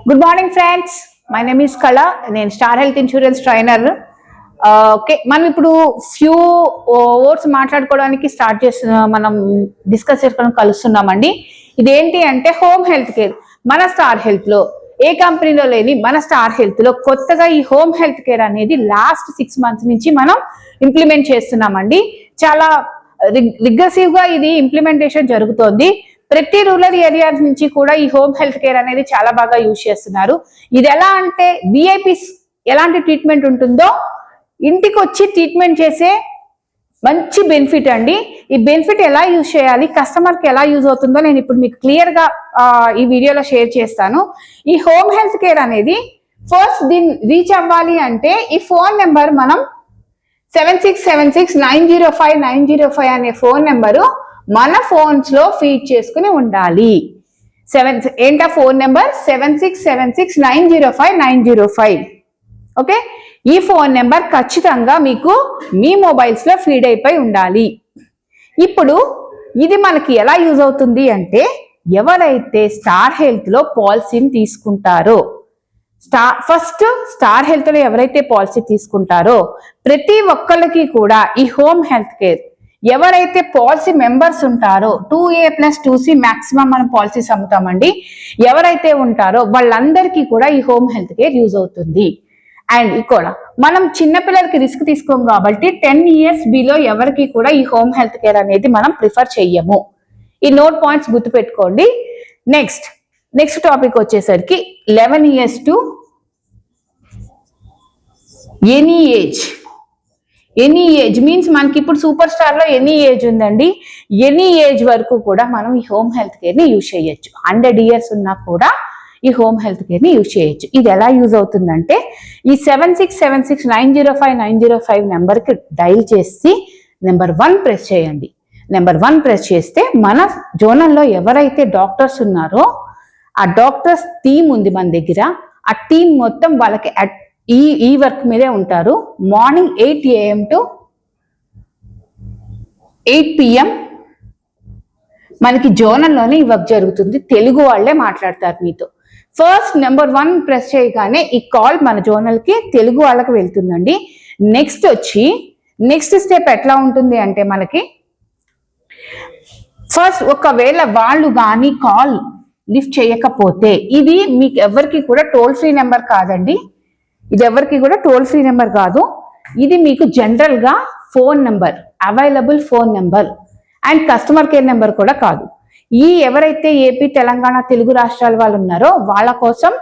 Good morning friends, my name is కళ. నేను star health insurance trainer. Okay, మనం ఇప్పుడు ఫ్యూ వర్డ్స్ మాట్లాడుకోవడానికి స్టార్ట్ చేస్తున్నాం. మనం డిస్కస్ చేసుకోవడం కలుస్తున్నామండి. ఇదేంటి అంటే హోమ్ హెల్త్ కేర్. మన స్టార్ హెల్త్ లో ఏ కంపెనీలో లేని మన స్టార్ హెల్త్ లో కొత్తగా ఈ హోమ్ హెల్త్ కేర్ అనేది లాస్ట్ 6 months నుంచి మనం ఇంప్లిమెంట్ చేస్తున్నామండి. చాలా రిగ్రెసివ్ గా ఇది ఇంప్లిమెంటేషన్ జరుగుతోంది. ప్రతి రూరల్ ఏరియాస్ నుంచి కూడా ఈ హోమ్ హెల్త్ కేర్ అనేది చాలా బాగా యూజ్ చేస్తున్నారు. ఇది ఎలా అంటే విఐపీస్ ఎలాంటి ట్రీట్మెంట్ ఉంటుందో ఇంటికి వచ్చి ట్రీట్మెంట్ చేసే మంచి బెనిఫిట్ అండి. ఈ బెనిఫిట్ ఎలా యూజ్ చేయాలి, కస్టమర్కి ఎలా యూజ్ అవుతుందో నేను ఇప్పుడు మీకు క్లియర్ గా ఈ వీడియోలో షేర్ చేస్తాను. ఈ హోమ్ హెల్త్ కేర్ అనేది ఫస్ట్ దీన్ని రీచ్ అవ్వాలి అంటే ఈ ఫోన్ నెంబర్ మనం 7676905905 అనే ఫోన్ నెంబరు మన ఫోన్స్ లో ఫీడ్ చేసుకుని ఉండాలి. ఏంటా ఫోన్ నెంబర్ 7676905905. ఓకే, ఈ ఫోన్ నెంబర్ ఖచ్చితంగా మీకు మీ మొబైల్స్ లో ఫీడ్ అయిపోయి ఉండాలి. ఇప్పుడు ఇది మనకి ఎలా యూజ్ అవుతుంది అంటే ఎవరైతే స్టార్ హెల్త్ లో పాలసీని తీసుకుంటారో, ఫస్ట్ స్టార్ హెల్త్ లో ఎవరైతే పాలసీ తీసుకుంటారో ప్రతి ఒక్కళ్ళకి కూడా ఈ హోమ్ హెల్త్ కేర్, ఎవరైతే పాలసీ మెంబర్స్ ఉంటారో 2A+2C మాక్సిమం మనం పాలసీస్ అమ్ముతామండి, ఎవరైతే ఉంటారో వాళ్ళందరికీ కూడా ఈ హోమ్ హెల్త్ కేర్ యూజ్ అవుతుంది. అండ్ ఇక్కడ మనం చిన్నపిల్లలకి రిస్క్ తీసుకోం కాబట్టి 10 years బిలో ఎవరికి కూడా ఈ హోమ్ హెల్త్ కేర్ అనేది మనం ప్రిఫర్ చెయ్యము. ఈ నోట్ పాయింట్స్ గుర్తుపెట్టుకోండి. నెక్స్ట్ టాపిక్ వచ్చేసరికి 11 years to any age means మనకి ఇప్పుడు సూపర్ స్టార్ లో ఎనీ ఏజ్ ఉందండి. ఎనీ ఏజ్ వరకు కూడా మనం ఈ హోమ్ హెల్త్ కేర్ ని యూజ్ చేయొచ్చు. 100 years ఉన్నా కూడా ఈ హోమ్ హెల్త్ కేర్ ని యూజ్ చేయొచ్చు. ఇది ఎలా యూజ్ అవుతుందంటే ఈ 7676905905 నెంబర్ కి డైల్ చేసి నెంబర్ 1 ప్రెస్ చేయండి. నెంబర్ 1 ప్రెస్ చేస్తే మన జోనల్లో ఎవరైతే డాక్టర్స్ ఉన్నారో ఆ డాక్టర్స్ టీమ్ ఉంది మన దగ్గర. ఆ టీం మొత్తం వాళ్ళకి ఈ వర్క్ మీదే ఉంటారు. మార్నింగ్ 8 AM టు 8 PM మనకి జోనల్లోనే ఈ వర్క్ జరుగుతుంది. తెలుగు వాళ్ళే మాట్లాడతారు మీతో. ఫస్ట్ నెంబర్ 1 ప్రెస్ చేయగానే ఈ కాల్ మన జోనల్ కి తెలుగు వాళ్ళకి వెళ్తుందండి. నెక్స్ట్ స్టెప్ ఎట్లా ఉంటుంది అంటే మనకి ఫస్ట్ ఒకవేళ వాళ్ళు కానీ కాల్ లిఫ్ట్ చేయకపోతే, ఇది మీకు ఎవరికి కూడా టోల్ ఫ్రీ నెంబర్ కాదండి. ఇది ఎవరికి కూడా టోల్ ఫ్రీ నెంబర్ కాదు. ఇది మీకు జనరల్ గా phone number, available phone number and customer care number కూడా కాదు. ఈ ఎవరైతే ఏపీ, తెలంగాణ, తెలుగు రాష్ట్రాల వాళ్ళు ఉన్నారో వాళ్ళ కోసం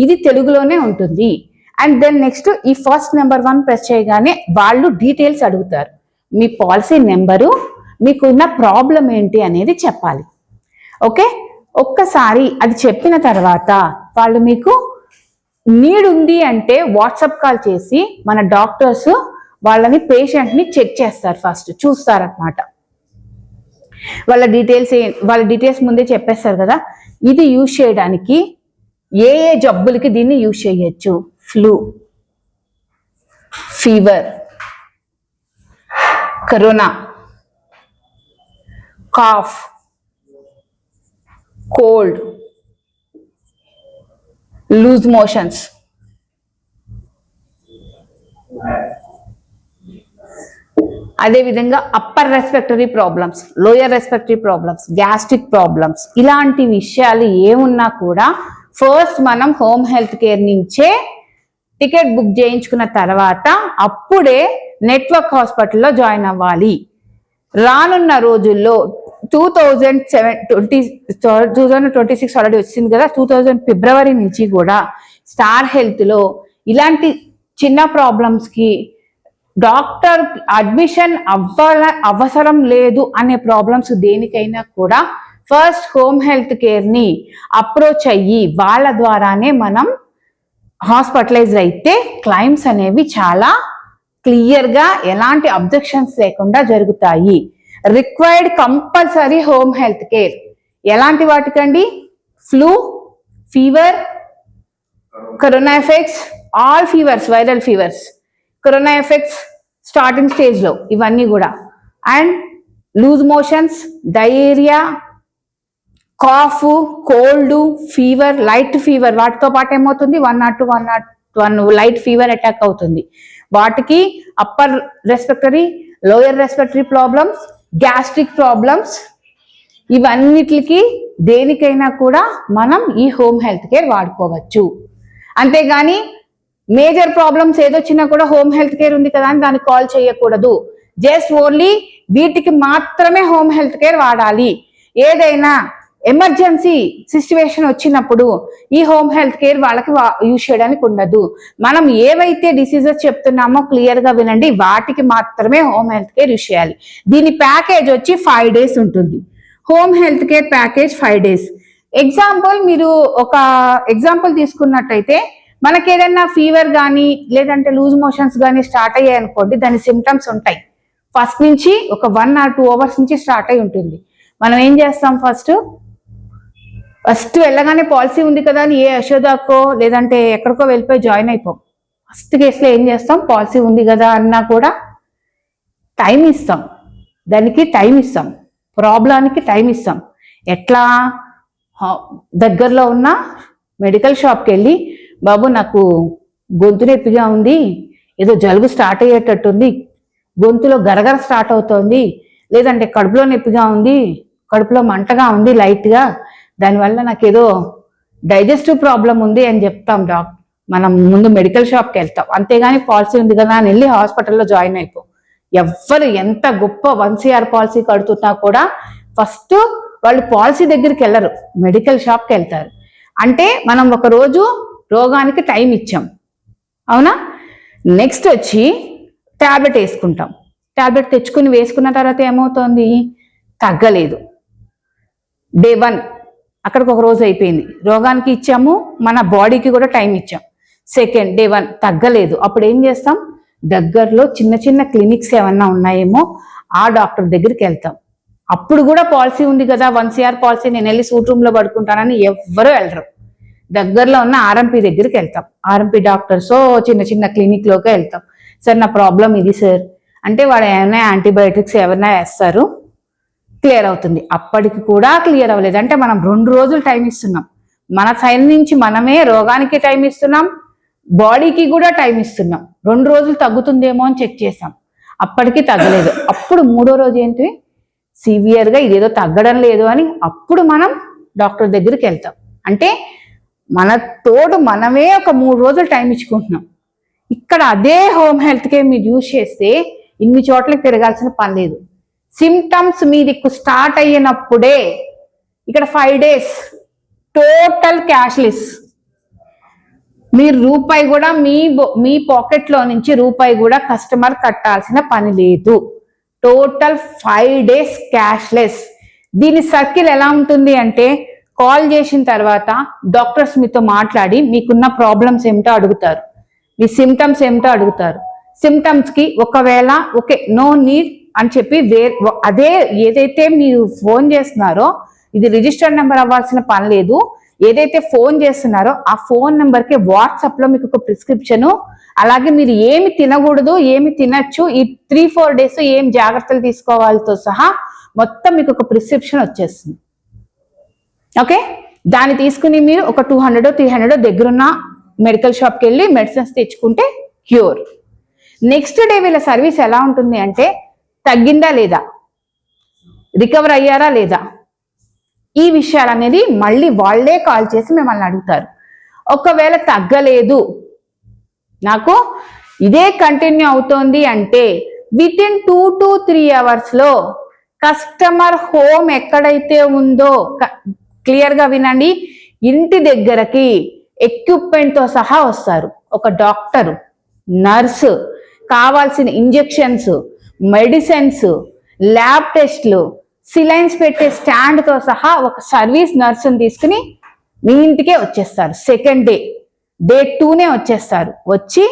ఇది తెలుగులోనే ఉంటుంది. అండ్ దెన్ నెక్స్ట్ ఈ ఫస్ట్ నెంబర్ 1 ప్రెస్ చేయగానే వాళ్ళు డీటెయిల్స్ అడుగుతారు. మీ పాలసీ నెంబరు, మీకున్న ప్రాబ్లం ఏంటి అనేది చెప్పాలి. ఓకే, ఒక్కసారి అది చెప్పిన తర్వాత వాళ్ళు మీకు నీడ్ ఉంది అంటే వాట్సాప్ కాల్ చేసి మన డాక్టర్స్ వాళ్ళని పేషెంట్ ని చెక్ చేస్తారు, ఫస్ట్ చూస్తారనమాట. వాళ్ళ డీటెయిల్స్ ముందే చెప్పేస్తారు కదా. ఇది యూజ్ చేయడానికి ఏ జబ్బులకి దీన్ని యూజ్ చేయొచ్చు: flu, fever, corona, cough, cold, loose motions, అదేవిధంగా upper respiratory problems, lower respiratory problems, gastric problems, ఇలాంటి విషయాలు ఏమున్నా కూడా ఫస్ట్ మనం హోమ్ హెల్త్ కేర్ నుంచే టికెట్ బుక్ చేయించుకున్న తర్వాత అప్పుడే నెట్వర్క్ హాస్పిటల్లో జాయిన్ అవ్వాలి. రానున్న రోజుల్లో 2026 ఆల్రెడీ వచ్చింది కదా, 2000 February నుంచి కూడా స్టార్ హెల్త్ లో ఇలాంటి చిన్న ప్రాబ్లమ్స్ కి డాక్టర్ అడ్మిషన్ అవసరం లేదు అనే ప్రాబ్లమ్స్ దేనికైనా కూడా ఫస్ట్ హోమ్ హెల్త్ కేర్ ని అప్రోచ్ అయ్యి వాళ్ళ ద్వారానే మనం హాస్పిటలైజ్ అయితే క్లైమ్స్ అనేవి చాలా క్లియర్ గా ఎలాంటి అబ్జెక్షన్స్ లేకుండా జరుగుతాయి. Required compulsory home health care ఎలాంటి వాటికండి? Flu, fever, corona effects, all fevers, viral fevers, corona effects starting stage లో ఇవన్నీ కూడా, and loose motions, diarrhoea, cough, cold, fever, light fever, వాటితో పాటు ఏమవుతుంది 102, 101 లైట్ ఫీవర్ అటాక్ అవుతుంది. వాటికి upper respiratory, lower respiratory problems, gastric problems, ఇవన్నిటికి దేనికైనా కూడా మనం ఈ హోమ్ హెల్త్ కేర్ వాడుకోవచ్చు. అంతేగాని మేజర్ ప్రాబ్లమ్స్ ఏదొచ్చినా కూడా హోమ్ హెల్త్ కేర్ ఉంది కదా అని దానికి కాల్ చేయకూడదు. జస్ట్ ఓన్లీ వీటికి మాత్రమే హోమ్ హెల్త్ కేర్ వాడాలి. ఏదైనా ఎమర్జెన్సీ సిచ్యువేషన్ వచ్చినప్పుడు ఈ హోమ్ హెల్త్ కేర్ వాళ్ళకి యూజ్ చేయడానికి ఉండదు. మనం ఏవైతే డిసీజెస్ చెప్తున్నామో క్లియర్ గా వినండి, వాటికి మాత్రమే హోమ్ హెల్త్ కేర్ యూజ్ చేయాలి. దీని ప్యాకేజ్ వచ్చి 5 days ఉంటుంది. Home health care package 5 days. Example, మీరు ఒక ఎగ్జాంపుల్ తీసుకున్నట్టయితే మనకి ఏదైనా ఫీవర్ కానీ లేదంటే లూజ్ మోషన్స్ కానీ స్టార్ట్ అయ్యాయి అనుకోండి, దాని సిమ్టమ్స్ ఉంటాయి. ఫస్ట్ నుంచి ఒక 1 or 2 hours నుంచి స్టార్ట్ అయి ఉంటుంది. మనం ఏం చేస్తాం, ఫస్ట్ వెళ్ళగానే పాలసీ ఉంది కదా అని ఏ యశోదాకో లేదంటే ఎక్కడికో వెళ్ళిపోయి జాయిన్ అయిపోం. ఫస్ట్ కేసులో ఏం చేస్తాం, పాలసీ ఉంది కదా అన్నా కూడా టైం ఇస్తాం, దానికి టైం ఇస్తాం, ప్రాబ్లానికి టైం ఇస్తాం. ఎట్లా, దగ్గరలో ఉన్న మెడికల్ షాప్కి వెళ్ళి, బాబు నాకు గొంతు నొప్పిగా ఉంది, ఏదో జలుబు స్టార్ట్ అయ్యేటట్టుంది, గొంతులో గరగర స్టార్ట్ అవుతోంది, లేదంటే కడుపులో నొప్పిగా ఉంది, కడుపులో మంటగా ఉంది లైట్గా, దానివల్ల నాకు ఏదో డైజెస్టివ్ ప్రాబ్లం ఉంది అని చెప్తాం డాక్టర్. మనం ముందు మెడికల్ షాప్కి వెళ్తాం, అంతేగాని పాలసీ ఉంది కదా అని వెళ్ళి హాస్పిటల్లో జాయిన్ అయిపో. ఎవ్వరు ఎంత గొప్ప 1CR పాలసీ కడుతున్నా కూడా ఫస్ట్ వాళ్ళు పాలసీ దగ్గరికి వెళ్ళరు, మెడికల్ షాప్కి వెళ్తారు. అంటే మనం ఒక రోజు రోగానికి టైం ఇచ్చాం, అవునా? నెక్స్ట్ వచ్చి ట్యాబ్లెట్ వేసుకుంటాం. ట్యాబ్లెట్ తెచ్చుకుని వేసుకున్న తర్వాత ఏమవుతుంది, తగ్గలేదు. Day 1 అక్కడికి ఒక రోజు అయిపోయింది, రోగానికి ఇచ్చాము, మన బాడీకి కూడా టైం ఇచ్చాం. సెకండ్ Day 1 తగ్గలేదు. అప్పుడు ఏం చేస్తాం, దగ్గరలో చిన్న చిన్న క్లినిక్స్ ఏమన్నా ఉన్నాయేమో ఆ డాక్టర్ దగ్గరికి వెళ్తాం. అప్పుడు కూడా పాలసీ ఉంది కదా 1CR పాలసీ, నేను వెళ్ళి సూట్ రూమ్ లో పడుకుంటానని ఎవ్వరూ వెళ్ళరు. దగ్గరలో ఉన్న RMP దగ్గరికి వెళ్తాం. RMP డాక్టర్స్ చిన్న చిన్న క్లినిక్ లోకి వెళ్తాం. సార్ నా ప్రాబ్లం ఇది సార్ అంటే వాడు ఏమైనా యాంటీబయాటిక్స్ ఏమైనా వేస్తారు, క్లియర్ అవుతుంది. అప్పటికి కూడా క్లియర్ అవ్వలేదు అంటే మనం 2 రోజులు టైం ఇస్తున్నాం. మన సైడ్ నుంచి మనమే రోగానికి టైం ఇస్తున్నాం, బాడీకి కూడా టైం ఇస్తున్నాం. 2 రోజులు తగ్గుతుందేమో అని చెక్ చేసాం, అప్పటికి తగ్గలేదు. అప్పుడు 3వ రోజు ఏంటి, సివియర్గా ఇదేదో తగ్గడం లేదు అని అప్పుడు మనం డాక్టర్ దగ్గరికి వెళ్తాం. అంటే మన తోడు మనమే ఒక 3 రోజులు టైం ఇచ్చుకుంటున్నాం. ఇక్కడ అదే హోమ్ హెల్త్ కేర్ మీరు యూజ్ చేస్తే ఇన్ని చోట్లకి తిరగాల్సిన పని లేదు. సిమ్టమ్స్ మీదికు స్టార్ట్ అయినప్పుడే ఇక్కడ 5 days టోటల్ క్యాష్లెస్. మీరు రూపాయి కూడా మీ పాకెట్లో నుంచి రూపాయి కూడా కస్టమర్ కట్టాల్సిన పని లేదు. Total 5 days cashless. దీని సర్కిల్ ఎలా ఉంటుంది అంటే, కాల్ చేసిన తర్వాత డాక్టర్స్ మీతో మాట్లాడి మీకున్న ప్రాబ్లమ్స్ ఏమిటో అడుగుతారు, మీ సిమ్టమ్స్ ఏమిటో అడుగుతారు. సిమ్టమ్స్ కి ఒకవేళ ఓకే నో నీడ్ అని చెప్పి అదే ఏదైతే మీరు ఫోన్ చేస్తున్నారో ఇది రిజిస్టర్డ్ నెంబర్ అవ్వాల్సిన పని లేదు. ఏదైతే ఫోన్ చేస్తున్నారో ఆ ఫోన్ నెంబర్కి వాట్సాప్ లో మీకు ఒక ప్రిస్క్రిప్షన్, అలాగే మీరు ఏమి తినకూడదు ఏమి తినచ్చు, ఈ 3-4 days ఏం జాగ్రత్తలు తీసుకోవాలితో సహా మొత్తం మీకు ఒక ప్రిస్క్రిప్షన్ వచ్చేస్తుంది. ఓకే, దాన్ని తీసుకుని మీరు ఒక 200-300 దగ్గరున్న మెడికల్ షాప్కి వెళ్ళి మెడిసిన్స్ తెచ్చుకుంటే క్యూర్. నెక్స్ట్ డే వీళ్ళ సర్వీస్ ఎలా ఉంటుంది అంటే, తగ్గిందా లేదా, రికవర్ అయ్యారా లేదా, ఈ విషయాలు అనేది మళ్ళీ వాళ్ళే కాల్ చేసి మిమ్మల్ని అడుగుతారు. ఒకవేళ తగ్గలేదు, నాకు ఇదే కంటిన్యూ అవుతోంది అంటే వితిన్ 2 to 3 hours లో కస్టమర్ హోమ్ ఎక్కడైతే ఉందో క్లియర్ గా వినండి, ఇంటి దగ్గరకి ఎక్విప్మెంట్ తో సహా వస్తారు. ఒక డాక్టర్, నర్సు, కావాల్సిన ఇంజెక్షన్స్, మెడిసిన్స్, ల్యాబ్ టెస్ట్లు, సిలైన్స్ పెట్టే స్టాండ్ తో సహా ఒక సర్వీస్ నర్సుని తీసుకుని మీ ఇంటికే వచ్చేస్తారు. సెకండ్ డే 2నే వచ్చేస్తారు. వచ్చి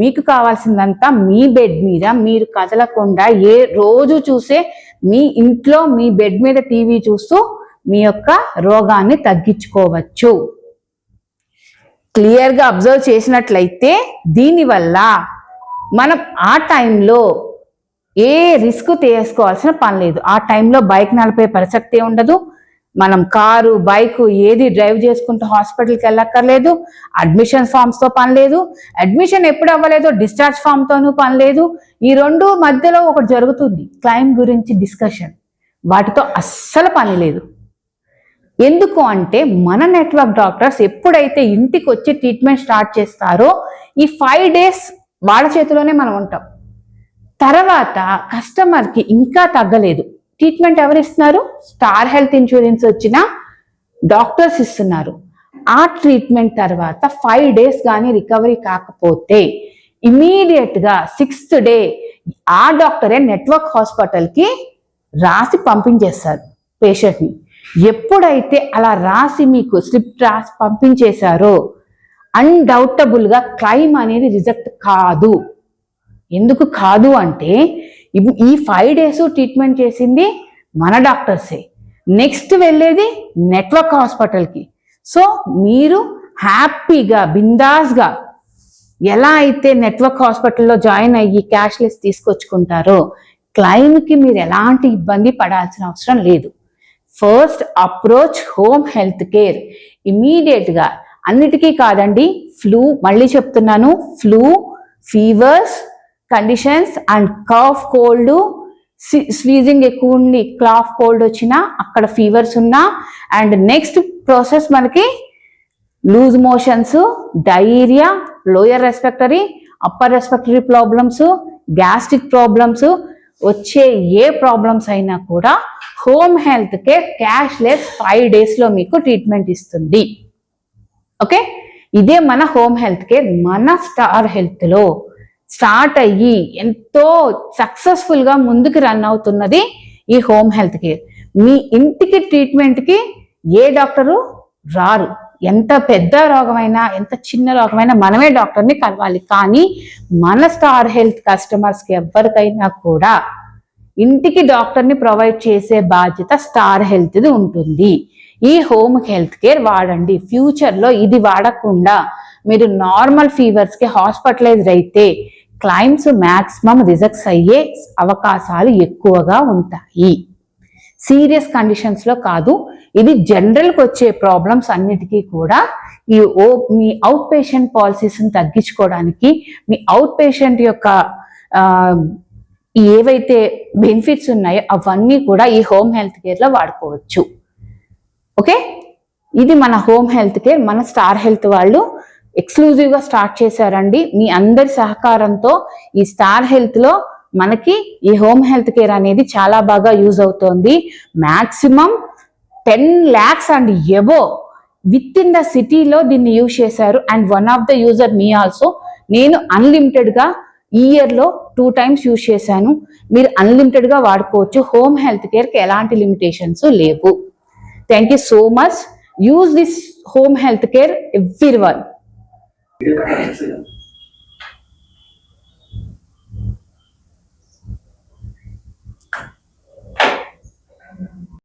మీకు కావాల్సిందంతా మీ బెడ్ మీద మీరు కదలకుండా ఏ రోజు చూసే మీ ఇంట్లో మీ బెడ్ మీద టీవీ చూస్తూ మీ యొక్క రోగాన్ని తగ్గించుకోవచ్చు. క్లియర్గా అబ్జర్వ్ చేసినట్లయితే దీనివల్ల మనం ఆ టైంలో ఏ రిస్క్ తీసుకోవాల్సిన పని లేదు. ఆ టైంలో బైక్ నడిపే ప్రసక్తే ఉండదు, మనం కారు బైక్ ఏది డ్రైవ్ చేసుకుంటూ హాస్పిటల్కి వెళ్ళక్కర్లేదు. అడ్మిషన్ ఫామ్స్తో పని లేదు. అడ్మిషన్ ఎప్పుడు అవ్వలేదో డిశ్చార్జ్ ఫామ్తోనూ పని లేదు. ఈ రెండు మధ్యలో ఒకటి జరుగుతుంది, క్లైమ్ గురించి డిస్కషన్. వాటితో అస్సలు పని లేదు. ఎందుకు అంటే మన నెట్వర్క్ డాక్టర్స్ ఎప్పుడైతే ఇంటికి వచ్చి ట్రీట్మెంట్ స్టార్ట్ చేస్తారో ఈ 5 days వాళ్ళ చేతిలోనే మనం ఉంటాం. తర్వాత కస్టమర్కి ఇంకా తగ్గలేదు, ట్రీట్మెంట్ ఎవరు ఇస్తున్నారు? స్టార్ హెల్త్ ఇన్సూరెన్స్ వచ్చిన డాక్టర్స్ ఇస్తున్నారు. ఆ ట్రీట్మెంట్ తర్వాత 5 days కానీ రికవరీ కాకపోతే ఇమీడియట్గా 6th day ఆ డాక్టరే నెట్వర్క్ హాస్పిటల్కి రాసి పంపించేస్తారు పేషెంట్ని. ఎప్పుడైతే అలా రాసి మీకు స్లిప్ రాసి పంపించేశారో అన్డౌటబుల్గా క్లైమ్ అనేది రిజెక్ట్ కాదు. ఎందుకు కాదు అంటే ఈ 5 days ట్రీట్మెంట్ చేసింది మన డాక్టర్సే, నెక్స్ట్ వెళ్ళేది నెట్వర్క్ హాస్పిటల్కి. సో మీరు హ్యాపీగా బిందాస్గా ఎలా అయితే నెట్వర్క్ హాస్పిటల్లో జాయిన్ అయ్యి క్యాష్లెస్ తీసుకొచ్చుకుంటారో క్లైమ్కి మీరు ఎలాంటి ఇబ్బంది పడాల్సిన అవసరం లేదు. First approach home health care. ఇమీడియట్గా అన్నిటికీ కాదండి, ఫ్లూ, మళ్ళీ చెప్తున్నాను, flu, fevers conditions and cough cold, sneezing ఎక్కువ ఉండి కాఫ్ కోల్డ్ వచ్చినా, అక్కడ ఫీవర్స్ ఉన్నా, అండ్ నెక్స్ట్ ప్రాసెస్ మనకి loose motions, diarrhoea, lower respiratory, upper respiratory problems, gastric problems వచ్చే ఏ ప్రాబ్లమ్స్ అయినా కూడా హోమ్ హెల్త్ కేర్ క్యాష్లెస్ 5 daysలో మీకు ట్రీట్మెంట్ ఇస్తుంది. ఓకే, ఇదే మన హోమ్ హెల్త్ కేర్. మన స్టార్ హెల్త్లో స్టార్ట్ అయ్యి ఎంతో సక్సెస్ఫుల్గా ముందుకు రన్ అవుతున్నది ఈ హోమ్ హెల్త్ కేర్. మీ ఇంటికి ట్రీట్మెంట్కి ఏ డాక్టరు రారు. ఎంత పెద్ద రోగమైనా ఎంత చిన్న రోగమైనా మనమే డాక్టర్ని కలవాలి. కానీ మన స్టార్ హెల్త్ కస్టమర్స్కి ఎవరికైనా కూడా ఇంటికి డాక్టర్ని ప్రొవైడ్ చేసే బాధ్యత స్టార్ హెల్త్ది ఉంటుంది. ఈ హోమ్ హెల్త్ కేర్ వాడండి. ఫ్యూచర్లో ఇది వాడకుండా మీరు నార్మల్ ఫీవర్స్కి హాస్పిటలైజ్డ్ అయితే క్లైమ్స్ మ్యాక్సిమం రిజెక్ట్స్ అయ్యే అవకాశాలు ఎక్కువగా ఉంటాయి. సీరియస్ కండిషన్స్లో కాదు, ఇది జనరల్కి వచ్చే ప్రాబ్లమ్స్ అన్నిటికీ కూడా మీ అవుట్ పేషెంట్ పాలసీస్ని తగ్గించుకోవడానికి, మీ అవుట్ పేషెంట్ యొక్క ఏవైతే బెనిఫిట్స్ ఉన్నాయో అవన్నీ కూడా ఈ హోమ్ హెల్త్ కేర్లో వాడుకోవచ్చు. ఓకే, ఇది మన హోమ్ హెల్త్ కేర్. మన స్టార్ హెల్త్ వాళ్ళు ఎక్స్క్లూజివ్గా స్టార్ట్ చేశారండి. మీ అందరి సహకారంతో ఈ స్టార్ హెల్త్లో మనకి ఈ హోమ్ హెల్త్ కేర్ అనేది చాలా బాగా యూజ్ అవుతోంది. Maximum 10 lakhs and above with in the సిటీలో దీన్ని యూజ్ చేశారు. And one of the user me also. నేను అన్లిమిటెడ్గా ఈ ఇయర్లో 2 times యూజ్ చేశాను. మీరు అన్లిమిటెడ్గా వాడుకోవచ్చు. హోమ్ హెల్త్ కేర్కి ఎలాంటి లిమిటేషన్స్ లేవు. Thank you so much. Use this home health care everyone.